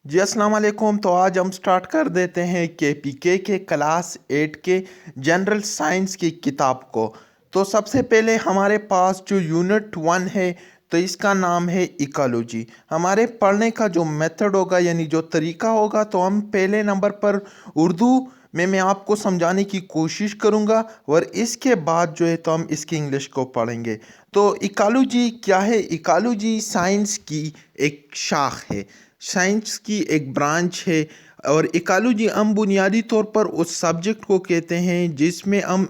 जी अस्सलाम वालेकुम। तो आज हम स्टार्ट कर देते हैं के के क्लास 8 के जनरल साइंस की किताब को। तो सबसे पहले हमारे पास जो यूनिट 1 है तो इसका नाम है इकोलॉजी। हमारे पढ़ने का जो मेथड होगा यानी जो तरीका होगा, तो हम पहले नंबर पर उर्दू में मैं आपको समझाने की कोशिश करूँगा और इसके बाद जो है तो हम इसकी इंग्लिश को पढ़ेंगे। तो इकोलॉजी क्या है? इकोलॉजी साइंस की एक शाख है, साइंस की एक ब्रांच है। और इकोलॉजी हम बुनियादी तौर पर उस सब्जेक्ट को कहते हैं जिसमें हम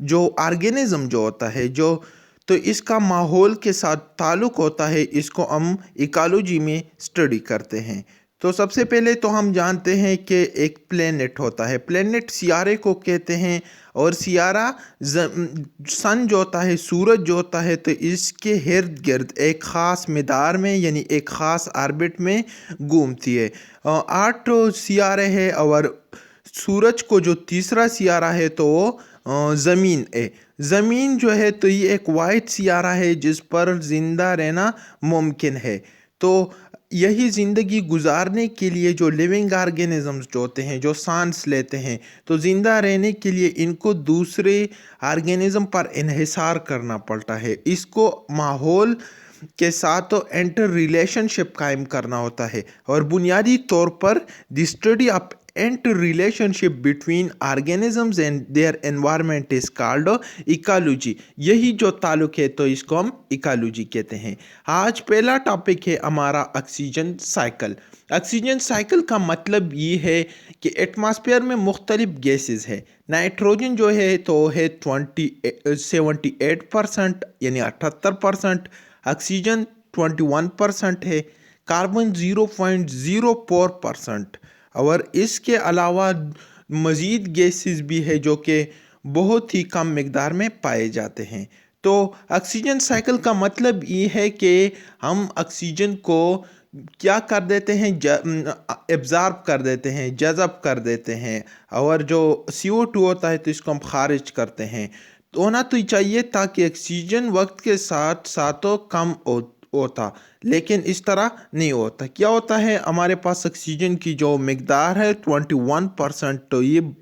जो ऑर्गेनिज्म जो होता है, जो तो इसका माहौल के साथ ताल्लुक़ होता है, इसको हम इकोलॉजी में स्टडी करते हैं। तो सबसे पहले तो हम जानते हैं कि एक प्लेनेट होता है, प्लेनेट सियारे को कहते हैं। और सियारा सन जो होता है, सूरज जो होता है, तो इसके इर्द गिर्द एक ख़ास मिदार में यानी एक ख़ास ऑर्बिट में घूमती है। 8 सियारे हैं और सूरज को जो तीसरा सियारा है तो वो ज़मीन है। ज़मीन जो है तो ये एक वाइट सियारा है जिस पर ज़िंदा रहना मुमकिन है। तो यही ज़िंदगी गुजारने के लिए जो लिविंग ऑर्गेनिजम्स जो होते हैं, जो सांस लेते हैं, तो ज़िंदा रहने के लिए इनको दूसरे ऑर्गेनिज्म पर इन्हिसार करना पड़ता है। इसको माहौल के साथ तो इंटर रिलेशनशिप कायम करना होता है। और बुनियादी तौर पर the study of inter relationship between organisms and their environment is called ecology. यही जो ताल्लुक है तो इसको हम इकोलॉजी कहते हैं। आज पहला टॉपिक है हमारा ऑक्सीजन साइकिल। ऑक्सीजन साइकिल का मतलब ये है कि एटमॉस्फेयर में मुख्तलिफ गैसेस है। नाइट्रोजन जो है तो है 78% यानी 78%, ऑक्सीजन 21% है, कार्बन 0.04%। और इसके अलावा मज़ीद गैसेस भी है जो कि बहुत ही कम मिकदार में पाए जाते हैं। तो ऑक्सीजन साइकिल का मतलब ये है कि हम ऑक्सीजन को क्या कर देते हैं, एब्ज़ॉर्ब कर देते हैं, जज़ब कर देते हैं। और जो CO2 होता है तो इसको हम खारिज करते हैं। तो होना तो चाहिए ताकि ऑक्सीजन वक्त के साथ साथ कम होता, लेकिन इस तरह नहीं होता। क्या होता है, हमारे पास ऑक्सीजन की जो मिकदार है 21%, तो ये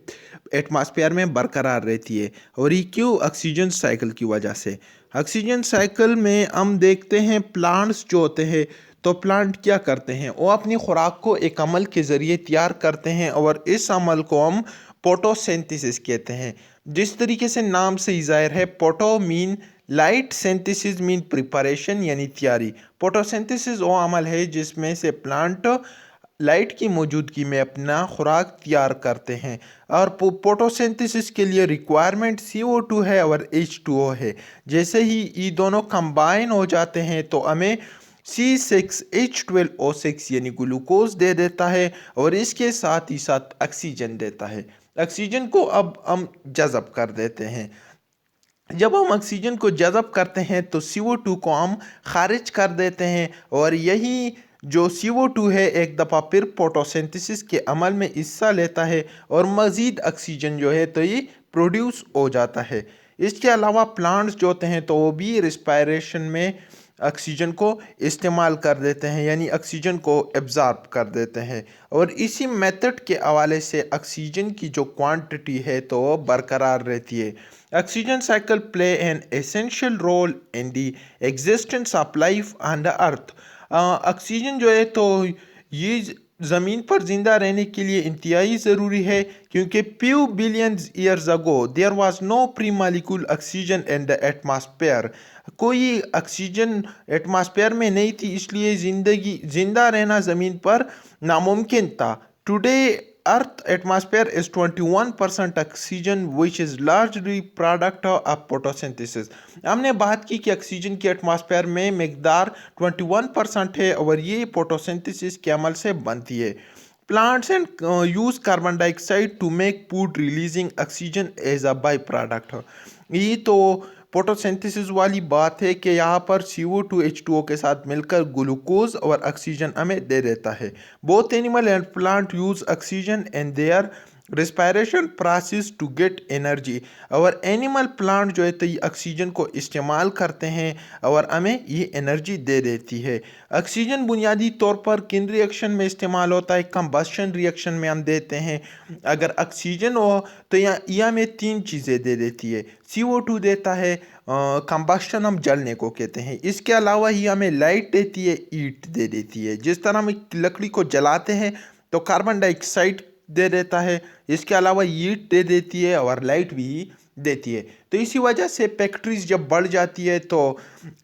एटमॉस्फेयर में बरकरार रहती है। और ये क्यों? ऑक्सीजन साइकिल की वजह से। ऑक्सीजन साइकिल में हम देखते हैं प्लांट्स जो होते हैं, तो प्लांट क्या करते हैं, वो अपनी खुराक को एक अमल के ज़रिए तैयार करते हैं और इस अमल को हम फोटोसिंथेसिस कहते हैं। जिस तरीके से नाम से ही ज़ाहिर है, photo mean light, synthesis mean preparation यानी तैयारी। फोटोसिंथेसिस वो अमल है जिसमें से प्लांट लाइट की मौजूदगी में अपना खुराक तैयार करते हैं। और फोटोसिंथेसिस के लिए रिक्वायरमेंट CO2 है और H2O है। जैसे ही ये दोनों कंबाइन हो जाते हैं तो हमें C6H12O6 यानी ग्लूकोज दे देता है और इसके साथ ही साथ ऑक्सीजन देता है। ऑक्सीजन को अब हम जज़ब कर देते हैं। जब हम ऑक्सीजन को जज़ब करते हैं तो CO2 को हम खारिज कर देते हैं और यही जो CO2 है एक दफ़ा फिर फोटोसिंथेसिस के अमल में हिस्सा लेता है और मज़ीद ऑक्सीजन जो है तो ये प्रोड्यूस हो जाता है। इसके अलावा प्लांट्स जो होते हैं तो वो भी रिस्पायरेशन में ऑक्सीजन को इस्तेमाल कर देते हैं, यानी ऑक्सीजन को एब्ज़ॉर्ब कर देते हैं। और इसी मेथड के हवाले से ऑक्सीजन की जो क्वांटिटी है तो वो बरकरार रहती है। Oxygen cycle play an essential role in the existence of life on the earth. Oxygen जो है तो ये ज़मीन पर ज़िंदा रहने के लिए इंतहाई ज़रूरी है, क्योंकि few billions years ago there was no pre molecule oxygen in the atmosphere. कोई ऑक्सीजन एटमॉस्फेयर में नहीं थी, इसलिए ज़िंदा रहना ज़मीन पर नामुमकिन था। Today earth atmosphere is 21% oxygen which is largely product of photosynthesis. हमने बात की कि ऑक्सीजन की एटमॉस्फेयर में मिकदार 21% है और ये फोटोसिंथेसिस के अमल से बनती है। Plants and use carbon dioxide to make food releasing oxygen as a by product. ये तो फोटोसिंथेसिस वाली बात है कि यहाँ पर CO2 H2O के साथ मिलकर ग्लूकोज और ऑक्सीजन हमें दे देता है। Both animal and plant use oxygen and their respiration process to get energy. और एनिमल प्लांट जो है तो ये ऑक्सीजन को इस्तेमाल करते हैं और हमें ये एनर्जी दे देती है। ऑक्सीजन बुनियादी तौर पर किन रिएक्शन में इस्तेमाल होता है? कंबस्शन रिएक्शन में हम देते हैं। अगर ऑक्सीजन हो तो ये हमें तीन चीज़ें दे देती है। CO2 देता है, कंबस्शन हम जलने को कहते हैं। इसके अलावा ये हमें लाइट देती है, हीट दे देती है। जिस तरह हम एक लकड़ी को जलाते हैं तो कार्बन डाइऑक्साइड दे देता है, इसके अलावा हीट दे देती है और लाइट भी देती है। तो इसी वजह से फैक्ट्रीज जब बढ़ जाती है तो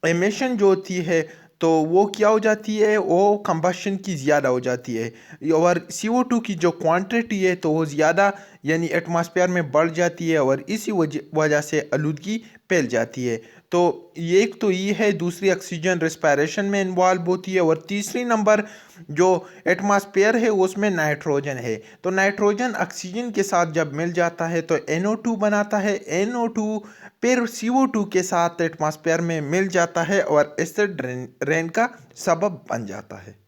एमिशन जो होती है तो वो क्या हो जाती है, वो कंबशन की ज़्यादा हो जाती है और CO2 की जो क्वांटिटी है तो वो ज़्यादा यानी एटमॉस्फेयर में बढ़ जाती है और इसी वजह से आलूदगी फैल जाती है। तो ये एक तो ये है, दूसरी ऑक्सीजन रिस्पायरेशन में इन्वॉल्व होती है और तीसरी नंबर जो एटमॉस्फेयर है उसमें नाइट्रोजन है। तो नाइट्रोजन ऑक्सीजन के साथ जब मिल जाता है तो NO2 बनाता है। NO2 फिर CO2 के साथ एटमॉस्फेयर में मिल जाता है और एसिड रेन का सबब बन जाता है।